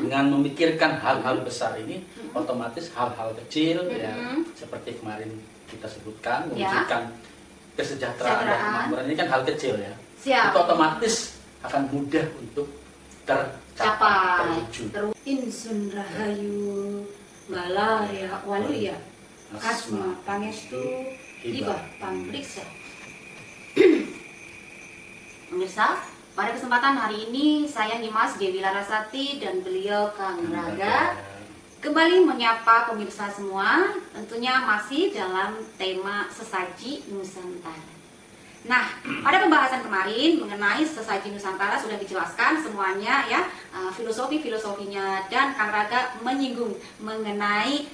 dengan memikirkan hal-hal besar ini, otomatis hal-hal kecil ya seperti kemarin kita sebutkan mewujudkan kesejahteraan dan kemakmuran ini kan hal kecil ya. Itu otomatis akan mudah untuk tercapai, terwujud. Insun rahayu balaya waluya asma pangestu hibah pamriksa. Pemirsa, pada kesempatan hari ini saya Nyimas Dewi Larasati dan beliau Kang Raga kembali menyapa pemirsa semua, tentunya masih dalam tema sesaji Nusantara. Nah, pada pembahasan kemarin mengenai sesaji Nusantara sudah dijelaskan semuanya ya, filosofinya, dan Kang Raga menyinggung mengenai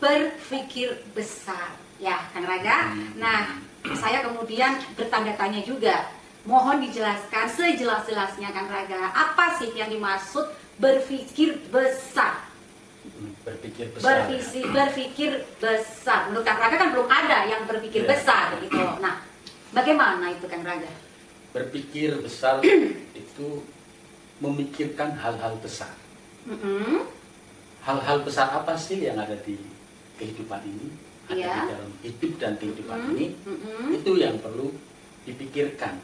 berpikir besar ya Kang Raga. Nah, saya kemudian bertanda tanya juga, mohon dijelaskan sejelas-jelasnya Kang Raga, apa sih yang dimaksud berpikir besar? Berpikir besar. Berpikir besar. Menurut Kang Raga kan belum ada yang berpikir besar gitu. Nah, bagaimana itu Kang Raga? Berpikir besar itu memikirkan hal-hal besar. Hal-hal besar apa sih yang ada di kehidupan ini? Ada di dalam hidup dan kehidupan ini. Itu yang perlu dipikirkan.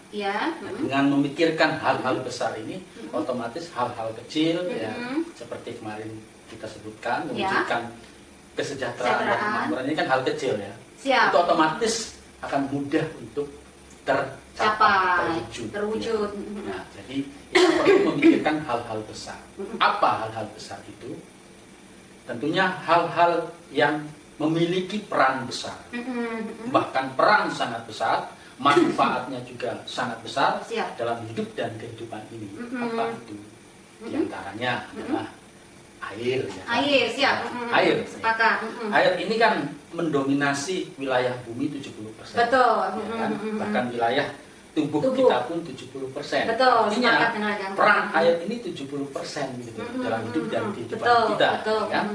Dengan memikirkan hal-hal besar ini, otomatis hal-hal kecil ya seperti kemarin kita sebutkan mewujudkan kesejahteraan dan kemakmuran ini kan hal kecil ya. Itu otomatis akan mudah untuk tercapai, terwujud. Ya. Nah, jadi kita perlu memikirkan hal-hal besar. Apa hal-hal besar itu? Tentunya hal-hal yang memiliki peran besar, bahkan peran sangat besar, manfaatnya juga sangat besar dalam hidup dan kehidupan ini. Apa itu? Di antaranya adalah air. Ya, air. Sepakat. Air ini kan mendominasi wilayah bumi 70%. Betul. Ya kan? Bahkan wilayah tubuh kita pun 70%. Betul. Artinya peran air ini 70% gitu dalam hidup dan kehidupan kita. Ya kan?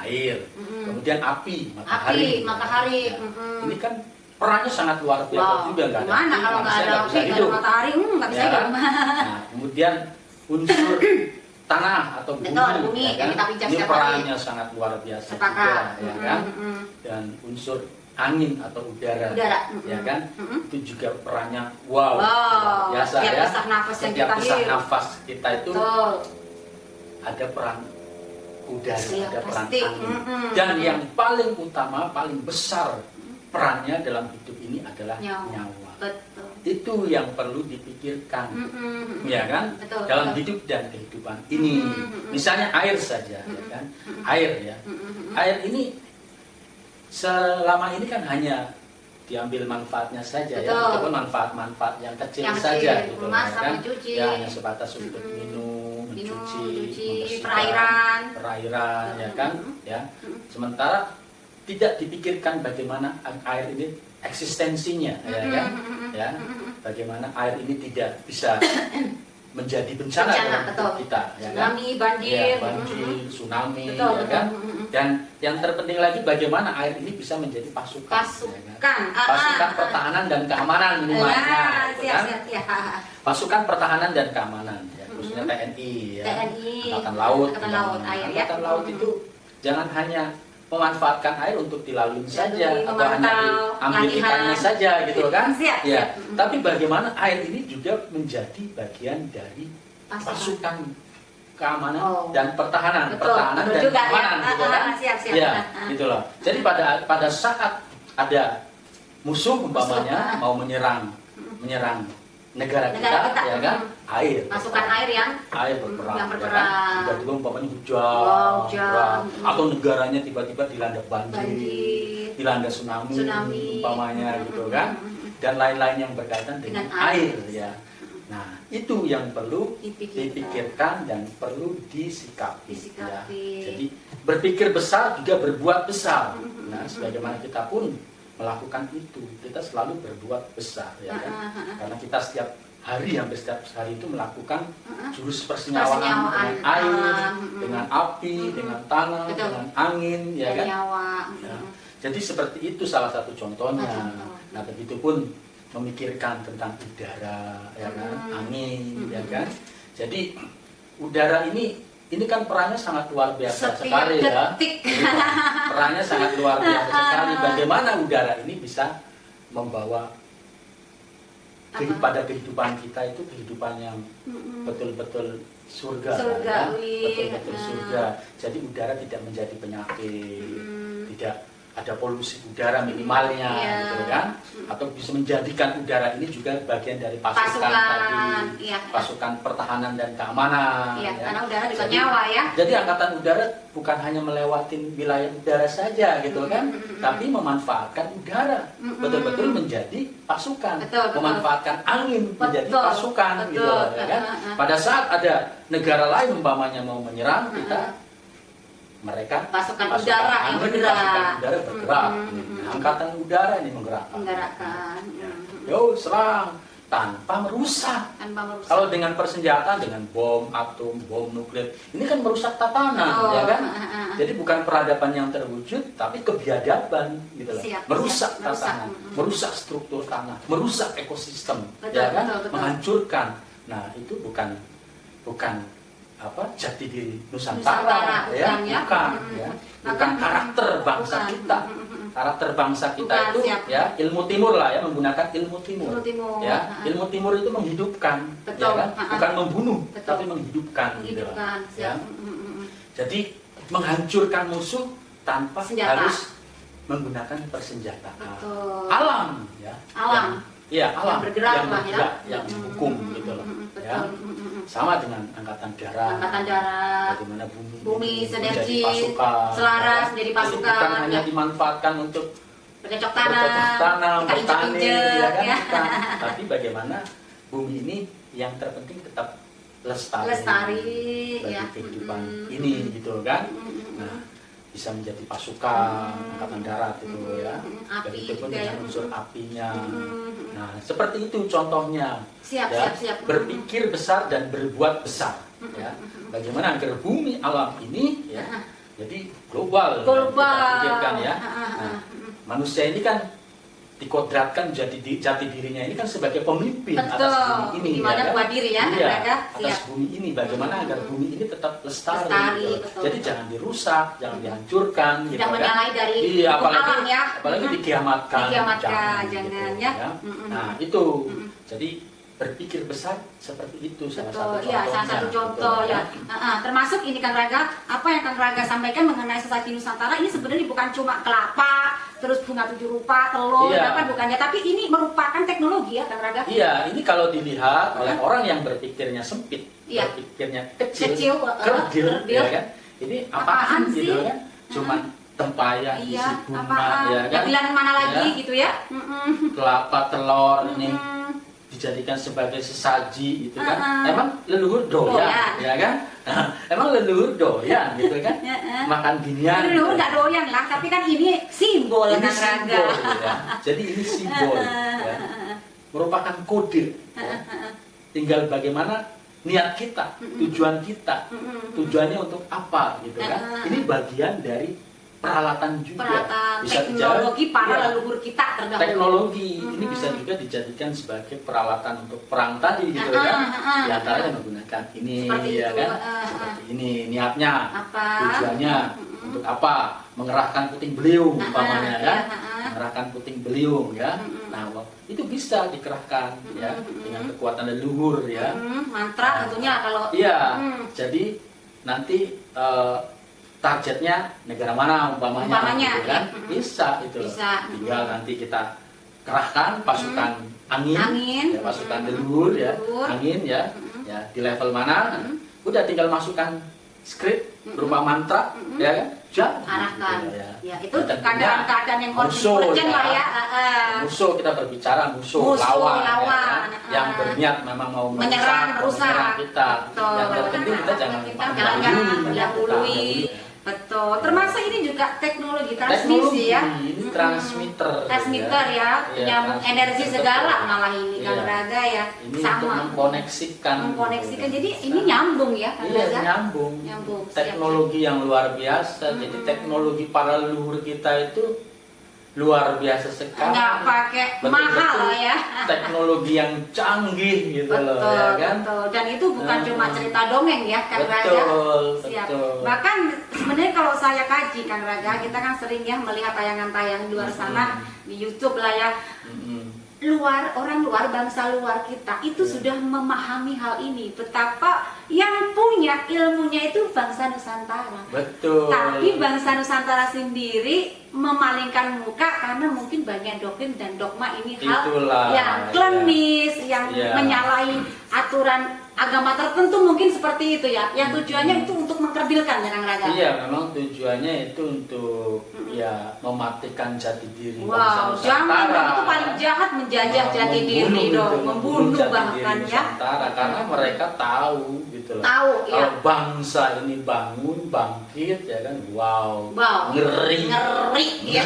Air. Kemudian api, matahari. Ya. Ini kan perannya sangat luar biasa juga, nggak ada api, kalau nggak ada api, nggak ada matahari, nggak bisa hidup. Nah, kemudian unsur tanah atau bumi, ya kan? Ini perannya sangat luar biasa juga, ya kan? Dan unsur angin atau udara. Ya kan? Itu juga perannya luar biasa ya. Setiap pisak nafas kita itu ada peran udara, ada peran angin. Dan yang paling utama, paling besar perannya dalam hidup ini adalah nyawa. Itu yang perlu dipikirkan, ya kan? Dalam hidup dan kehidupan ini. Misalnya air saja, ya kan? Air ya. Air ini selama ini kan hanya diambil manfaatnya saja ya, ataupun manfaat-manfaat yang kecil saja gitu, ya kan? Ya hanya sebatas untuk minum, mencuci, perairan, ya kan? Ya. Sementara tidak dipikirkan bagaimana air ini eksistensinya, ya kan? Ya, bagaimana air ini tidak bisa menjadi bencana dalam hidup kita, ya kan? Banjir, tsunami, ya kan? Dan yang terpenting lagi bagaimana air ini bisa menjadi pasukan, ya kan? Pasukan pertahanan dan keamanan minimalnya, ya kan? Pasukan pertahanan dan keamanan, ya, khususnya TNI, ya. Angkatan Laut, Angkatan Laut itu jangan hanya memanfaatkan air untuk dilalui saja atau hanya diambil ikannya saja gitu kan, ya. Tapi bagaimana air ini juga menjadi bagian dari pasukan keamanan dan pertahanan dan keamanan gitu kan, ya gitu loh. Jadi pada saat ada musuh umpamanya mau menyerang negara kita, ya kan, air, pasukan air yang berperang, ya kan? Tiba-tiba umpamanya hujan, atau negaranya tiba-tiba dilanda banjir, dilanda tsunami umpamanya gitu kan, dan lain-lain yang berkaitan dengan air ya. Nah, itu yang perlu dipikirkan dan perlu disikapi. Ya. Jadi berpikir besar juga berbuat besar. Nah, sebagaimana kita pun melakukan itu, kita selalu berbuat besar ya kan? Karena kita setiap hari, hampir setiap hari itu melakukan jurus persenyawaan dengan air, dengan api, dengan tanah, dengan angin, ya kan? Ya. Jadi seperti itu salah satu contohnya. Nah, begitupun memikirkan tentang udara, ya kan? Angin, ya kan? Jadi udara ini ini kan perannya sangat luar biasa Setiap sekali ya. detik. Perannya sangat luar biasa sekali. Bagaimana udara ini bisa membawa pada kehidupan kita itu kehidupan yang betul-betul surga, ya? Betul-betul surga. Jadi udara tidak menjadi penyakit, tidak ada polusi udara minimalnya, gitu kan? Atau bisa menjadikan udara ini juga bagian dari pasukan tadi, pasukan pertahanan dan keamanan. Ya. Karena udara juga nyawa ya. Jadi angkatan udara bukan hanya melewati wilayah udara saja, gitu kan? Tapi memanfaatkan udara, betul-betul menjadi pasukan, memanfaatkan angin menjadi pasukan, gitu, ya kan? Pada saat ada negara lain umpamanya mau menyerang kita, mereka pasukan udara yang bergerak. Pasukan udara bergerak. Angkatan udara ini menggerakkan. Yo, serang tanpa merusak. Kalau dengan persenjataan, dengan bom atom, bom nuklir, ini kan merusak tatanan, ya kan? Jadi bukan peradaban yang terwujud, tapi kebiadaban, gitu loh. Merusak tatanan, merusak struktur tanah, merusak ekosistem, ya kan? Menghancurkan. Nah, itu bukan jati diri Nusantara, ya, bukan, ya, bukan karakter bangsa kita. Karakter bangsa kita itu ya ilmu timur lah, ya, menggunakan ilmu timur. Ya, ilmu timur itu menghidupkan, ya kan? Bukan membunuh, tapi menghidupkan, gitu lah, ya. Jadi menghancurkan musuh tanpa harus menggunakan persenjataan. Alam, ya. Alam. Iya, alam yang bergerak, yang dihukum, gitu loh. Ya. Sama dengan angkatan darat. Bagaimana bumi sinergi, pasukan, selaras menjadi pasukan. Bukan hanya dimanfaatkan untuk bercocok tanam, bertani, ya kan? Bukan. Tapi bagaimana bumi ini yang terpenting tetap lestari bagi kehidupan ini, gitu kan? Nah, bisa menjadi pasukan angkatan darat itu, ya. Begitu pun dengan unsur apinya. Nah, seperti itu contohnya. Siap. Berpikir besar dan berbuat besar, ya. Bagaimana agar bumi alam ini, ya, jadi global. Kita pikirkan, ya. Nah, manusia ini kan dikodratkan jadi jati dirinya ini kan sebagai pemimpin atas bumi ini, atas bumi ini. Bagaimana agar bumi ini tetap lestari, gitu. Jadi jangan dirusak, jangan dihancurkan, gitu kan? Apalagi dikiamatkan, jangan, ya. Nah, itu. Jadi berpikir besar seperti itu salah satu contoh, gitu, ya. Termasuk ini Kang Raga, apa yang Kang Raga sampaikan mengenai sesaji Nusantara ini sebenarnya bukan cuma kelapa, terus bunga 7 rupa, telur, bukannya, tapi ini merupakan teknologi, ya Kang Raga. Iya, ini kalau dilihat oleh orang yang berpikirnya sempit, berpikirnya kecil, kerdil, ya kan? Ini apaan sih, gitu kan? Cuman tempayan isi bunga, ya kan? Pilihan mana lagi, gitu ya? Kelapa, telur, ini dijadikan sebagai sesaji, gitu kan? Emang leluhur doyan, ya kan? Emang leluhur doyan, gitu kan? Makan ginian. Leluhur nggak doyan lah, tapi kan ini simbol, ini simbol, ya. Jadi ini simbol, ya. Merupakan kode, ya. Tinggal bagaimana niat kita, tujuan kita, tujuannya untuk apa, gitu kan? Ini bagian dari peralatan juga, bisa teknologi para leluhur kita terdahulu. Teknologi ini bisa juga dijadikan sebagai peralatan untuk perang tadi, gitu kan? Di antaranya menggunakan ini, ya kan? Seperti ini niatnya, tujuannya untuk apa? Mengerahkan puting beliung, umpamanya, ya, mengerahkan puting beliung, ya. Nah, itu bisa dikerahkan, ya, dengan kekuatan leluhur, ya. Mantra tentunya kalau. Iya, jadi nanti targetnya negara mana umpamanya, gitu kan? Bisa itu. Tinggal nanti kita kerahkan pasukan angin, ya, pasukan leluhur, ya, angin, ya, ya, di level mana? Udah tinggal masukkan skrip berupa mantra, ya kan? Arahkan. Gitu, ya, itu keadaan yang urgent lah, ya. Musuh, kita berbicara musuh lawan. Ya, yang berniat memang mau menyerang kita. Yang terpenting kita jangan mendahului. Betul, termasuk ini juga teknologi transmisi, ya. Ini transmitter, ya, nyambung energi segala malah ini, Kang Raga, ya. Ini sama untuk mengkoneksikan, jadi ini nyambung, ya Kang Raga. Nyambung. Teknologi yang luar biasa. Jadi teknologi para leluhur kita itu luar biasa sekali. Nggak pakai mahal ya. Teknologi yang canggih gitu loh, ya kan? Betul. Dan itu bukan cuma cerita dongeng ya, Kang Raga. Siap. Betul. Bahkan sebenarnya kalau saya kaji, Kang Raga, kita kan sering ya melihat tayangan-tayangan di luar sana di YouTube lah ya. Orang luar, bangsa luar kita itu sudah memahami hal ini. Betapa yang punya ilmunya itu bangsa Nusantara. Betul. Tapi bangsa Nusantara sendiri memalingkan muka karena mungkin banyak doktrin dan dogma ini hal yang klinis, yang menyalahi aturan agama tertentu mungkin seperti itu ya. Yang tujuannya itu untuk mengkerdilkan ya Kang Raga. Iya, memang tujuannya itu untuk ya mematikan jati diri bangsa Nusantara. Itu paling jahat menjajah jati diri dong, membunuh bahkan ya. Nusantara karena mereka tahu gitu loh. Tahu ya. Kalau bangsa ini bangun, bangkit ya kan, ngeri ya.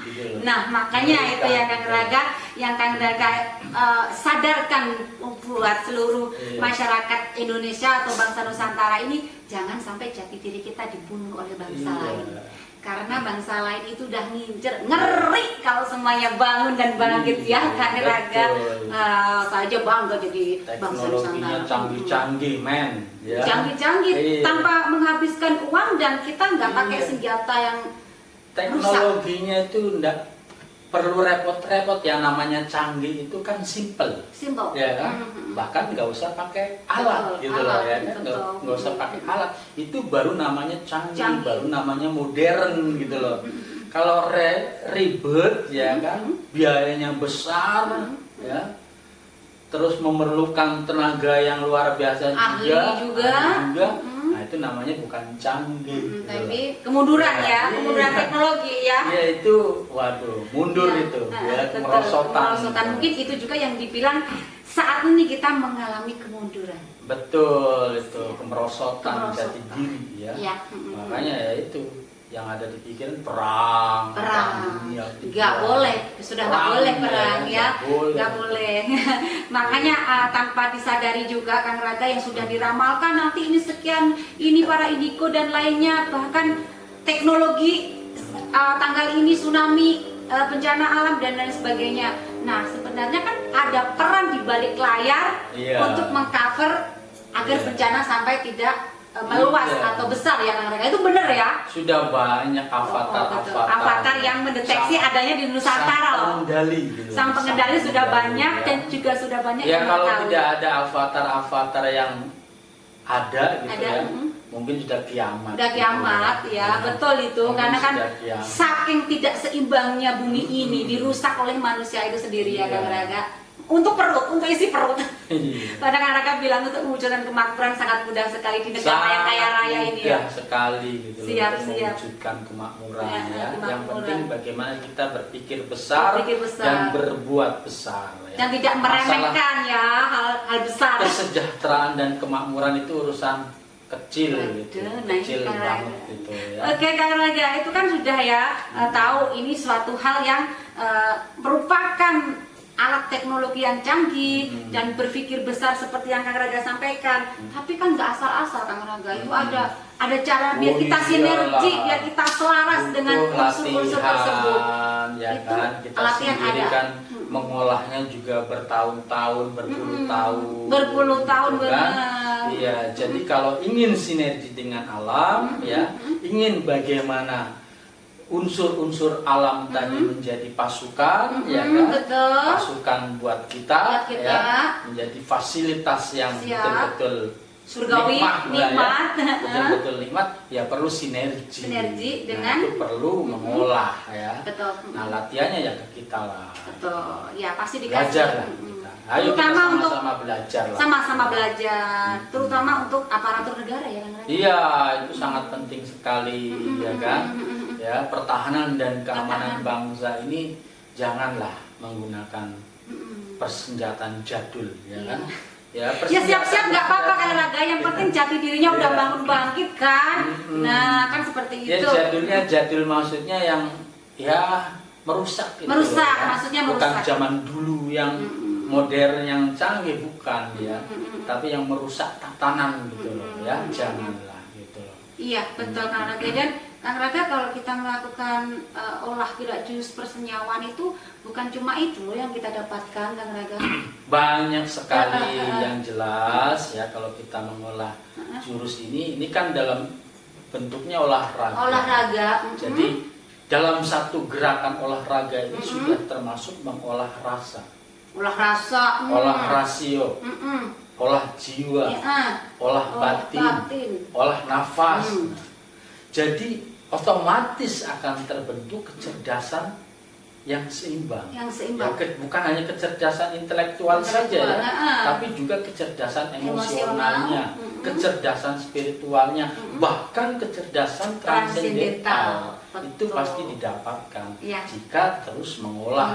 Gitu loh. Nah, makanya itu ya Kang Raga, yang Kang Raga sadarkan buat seluruh masyarakat Indonesia atau bangsa Nusantara ini, jangan sampai jati diri kita dibunuh oleh bangsa lain. Karena bangsa lain itu udah ngincer, ngeri kalau semuanya bangun dan bangkit ya Kang Raga. Saja bangga jadi bangsa Nusantara. Canggih-canggih men ya. Canggih-canggih tanpa menghabiskan uang, dan kita nggak pakai senjata yang teknologinya rusak. Itu enggak perlu repot-repot, yang namanya canggih itu kan simple ya kan. Bahkan nggak usah pakai alat gitu loh ya kan, nggak usah pakai alat, itu baru namanya canggih. Baru namanya modern gitu loh. Kalau ribet ya kan, biayanya besar ya, terus memerlukan tenaga yang luar biasa juga. Nah, itu namanya bukan canggih. Tapi kemunduran ya, kemunduran teknologi ya. Iya, itu waduh, mundur itu ya, kemerosotan. Mungkin itu juga yang dibilang saat ini kita mengalami kemunduran. Betul, itu kemerosotan jati diri ya. Makanya ya itu yang ada di pikiran perang dunia. Nggak boleh, sudah nggak boleh perang ya, nggak boleh. Makanya tanpa disadari juga Kang Raga, yang sudah diramalkan nanti ini sekian, ini para indigo dan lainnya, bahkan teknologi tanggal ini tsunami, bencana alam dan lain sebagainya. Nah, sebenarnya kan ada peran di balik layar untuk mengcover agar bencana sampai tidak meluas atau besar ya Kang Raga. Itu benar ya? Sudah banyak avatar yang mendeteksi adanya di Nusantara loh. Sang pengendali sudah banyak dan juga sudah banyak ya. Yang kalau tahu. Tidak ada avatar yang ada gitu ya. Mungkin sudah kiamat. Udah kiamat ya, betul itu. Karena kan saking tidak seimbangnya bumi ini dirusak oleh manusia itu sendiri ya Kang Raga. Untuk perut, untuk isi perut. Padahal Kang Raga bilang untuk mewujudkan kemakmuran sangat mudah sekali di negara yang kaya raya ini ya. Sekali gitu siap. Mewujudkan kemakmuran ya. Yang penting bagaimana kita berpikir besar dan berbuat besar ya. Dan tidak meremehkan ya hal besar. Kesejahteraan dan kemakmuran itu urusan kecil gitu. Kecil banget gitu ya. Oke Kang Raga, itu kan sudah ya tahu ini suatu hal yang merupakan alat teknologi yang canggih dan berpikir besar seperti yang Kang Raga sampaikan. Tapi kan nggak asal-asal Kang Raga, itu ada cara biar kita sinergi, biar kita selaras dengan unsur-unsur tersebut. Ya itu kan, kita sendiri kan mengolahnya juga bertahun-tahun, berpuluh tahun benar. Iya, jadi kalau ingin sinergi dengan alam ya, ingin bagaimana unsur-unsur alam tadi menjadi pasukan ya kan, pasukan buat kita, ya, menjadi fasilitas yang betul-betul surgawi, nikmat, betul-betul nikmat ya, perlu sinergi dengan itu perlu mengolah ya. Nah, latihannya ya ke kita lah. Betul ya, pasti dikasih belajar lah kita. Ayo kita sama-sama belajar lah. Sama-sama belajar, terutama untuk aparatur negara ya kan. Iya, itu sangat penting sekali ya kan. Ya, pertahanan dan keamanan bangsa ini janganlah menggunakan persenjataan jadul ya kan. Ya siap-siap nggak apa-apa Kang Raga, yang penting jati dirinya udah bangun bangkit kan. Nah kan seperti itu. Ya jadul maksudnya yang ya merusak gitu. Maksudnya merusak. Bukan zaman dulu yang modern yang canggih, bukan ya. Tapi yang merusak tatanan gitu loh ya, janganlah gitu loh. Iya betul Kang Raga. Dan Kang Raga, kalau kita melakukan olah gerak jurus persenyawaan itu bukan cuma itu loh yang kita dapatkan, Kang Raga. Banyak sekali yang jelas ya kalau kita mengolah jurus ini kan dalam bentuknya olahraga. Olahraga. Jadi dalam satu gerakan olahraga ini sudah termasuk mengolah rasa. Olah rasa. Olah rasio. Olah jiwa. Olah batin. Olah nafas. Jadi otomatis akan terbentuk kecerdasan yang seimbang. Ya, bukan hanya kecerdasan intelektual saja ya, tapi juga kecerdasan emosionalnya, kecerdasan spiritualnya, bahkan kecerdasan transendental. Itu pasti didapatkan jika terus mengolah.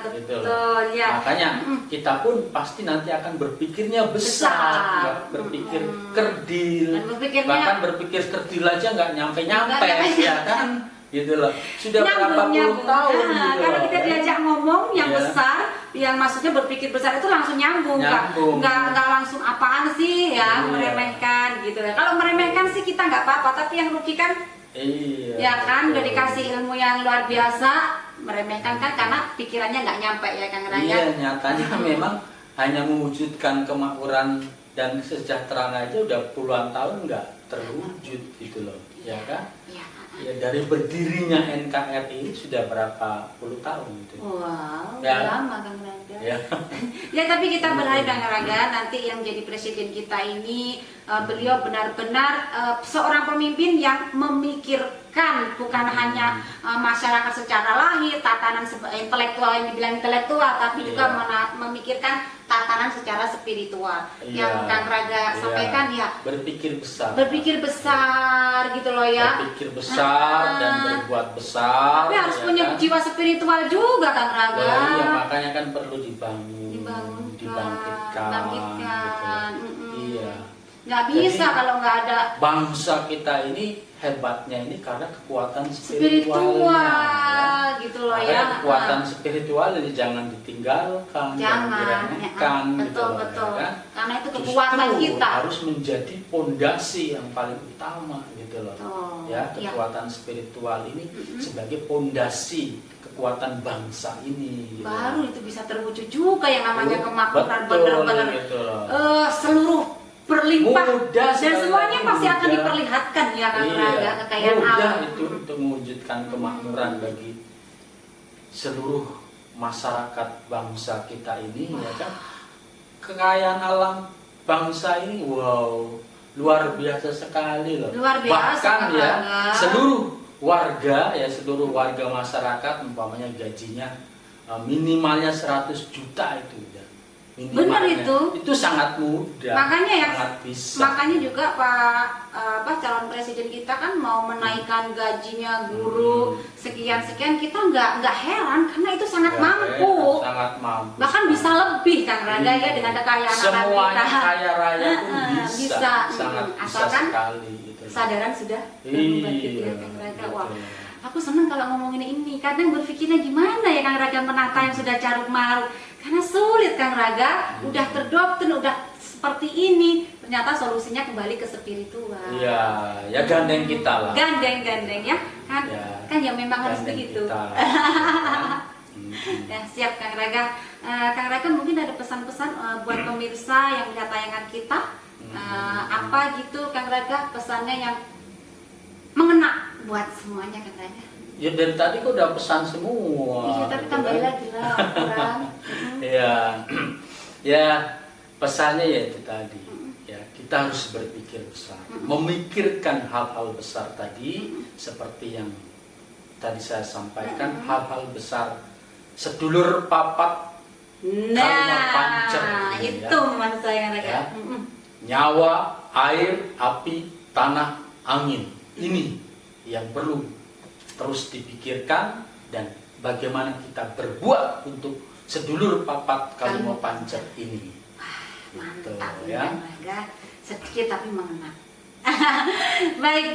Betul. Ya. Makanya kita pun pasti nanti akan berpikirnya besar, berpikir kerdil, bahkan berpikir kerdil aja nggak nyampe ya kan, gitu loh. Sudah berapa puluh tahun. Kalau kita diajak ngomong yang besar, yang maksudnya berpikir besar itu langsung nyambung. Nggak langsung apaan sih ya, meremehkan gitu ya. Kalau meremehkan sih kita nggak apa-apa, tapi yang rugi kan. Ya kan, udah dikasih ilmu yang luar biasa, meremehkan kan karena pikirannya nggak nyampe ya Kang Raga. Iya, nyatanya memang hanya mewujudkan kemakmuran dan kesejahteraan aja udah puluhan tahun nggak terwujud gitu loh, ya kan? Ya, dari berdirinya NKRI sudah berapa puluh tahun gitu. Wow, lama Kang Raga. Ya tapi kita berharap Kang Raga nanti yang jadi presiden kita ini beliau benar-benar seorang pemimpin yang memikirkan bukan hanya masyarakat secara lahir, tatanan intelektual yang dibilang intelektual, tapi juga memikirkan tatanan secara spiritual. Yang Kang Raga sampaikan ya berpikir besar gitu loh ya. Berpikir besar dan berbuat besar. Tapi harus punya jiwa spiritual juga Kang Raga. Iya, makanya kan perlu dibangkitkan. Iya. Nggak bisa kalau nggak ada. Bangsa kita ini hebatnya ini karena kekuatan spiritualnya. Ya. Gitu loh ya. Kekuatan spiritual ini jangan ditinggalkan, jangan diremehkan. Betul. Ya, kan? Karena itu kekuatan kita. Harus menjadi pondasi yang paling utama gitu loh. Ya, kekuatan spiritual ini sebagai pondasi kekuatan bangsa ini. Gitu. Baru itu bisa terwujud juga yang namanya kemakmuran benar-benar seluruh berlimpah dan semuanya pasti akan diperlihatkan ya Kang Raga, kekayaan alam itu untuk mewujudkan kemakmuran bagi seluruh masyarakat bangsa kita ini ya kan. Kekayaan alam bangsa ini luar biasa sekali loh. Bahkan ya seluruh warga masyarakat umpamanya gajinya minimalnya 100 juta itu ya. Benar itu sangat mudah. Makanya makanya juga Pak calon presiden kita kan mau menaikkan gajinya guru sekian kita nggak heran karena itu sangat mampu. Bahkan bisa lebih Kang Raga ya dengan kekayaan semuanya kita. Kaya raya pun bisa. Sangat asalkan sekali gitu. Kesadaran sudah berbangkit ya Kang Raga. Wah, aku senang kalau ngomongin ini. Kadang berpikirnya gimana ya Kang Raga menata yang sudah carut marut. Karena sulit Kang Raga, udah terdoktrin, udah seperti ini, ternyata solusinya kembali ke spiritual. Iya, ya gandeng kita lah. Gandeng ya, kan ya memang harus begitu. Ya, siap Kang Raga. Kang Raga mungkin ada pesan-pesan buat pemirsa yang melihat tayangan kita. Apa gitu Kang Raga pesannya yang mengena buat semuanya Kang Raga? Ya dari tadi kok udah pesan semua. Iya, tapi tambah lagi lah kurang. Ya pesannya ya itu tadi. Ya kita harus berpikir besar, memikirkan hal-hal besar tadi seperti yang tadi saya sampaikan, hal-hal besar sedulur papat. Kalimat pancer. Itu maksud saya ya. Nyawa, air, api, tanah, angin. Ini yang perlu terus dipikirkan dan bagaimana kita berbuat untuk sedulur papat Kalimo Pancer ini. Mantap ya. Kang Raga, sedikit tapi mengena. Baik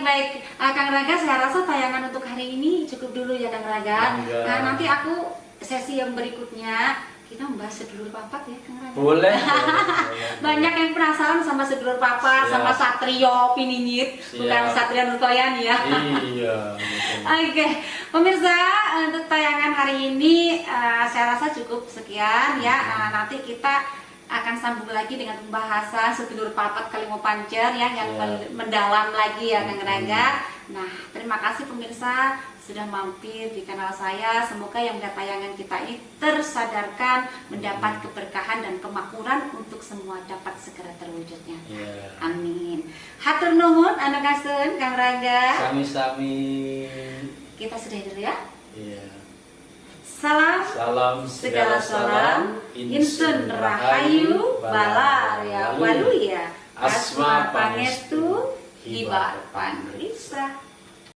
Kang Raga, saya rasa tayangan untuk hari ini cukup dulu ya Kang Raga. Nah, nanti aku sesi yang berikutnya kita membahas sedulur papat ya, Kang Rangga. Boleh. Banyak yang penasaran sama sedulur papat, sama Satrio Piningit, bukan Satrio Nutoyan ya. Iya. Oke, pemirsa, untuk tayangan hari ini saya rasa cukup sekian ya. Nanti kita akan sambung lagi dengan pembahasan sedulur papat Kalimopancer ya, yang mendalam lagi ya, Kang Rangga. Nah, terima kasih pemirsa sudah mampir di kanal saya. Semoga yang melihat tayangan kita ini tersadarkan, mendapat keberkahan dan kemakmuran untuk semua dapat segera terwujudnya. Amin. Hatur nuhun anak asuh Kang Rangga. Sami-sami. Kita sudahi dulu ya. Salam segala salam, insun rahayu balaria waluya, asma pangestu hibat panrisa.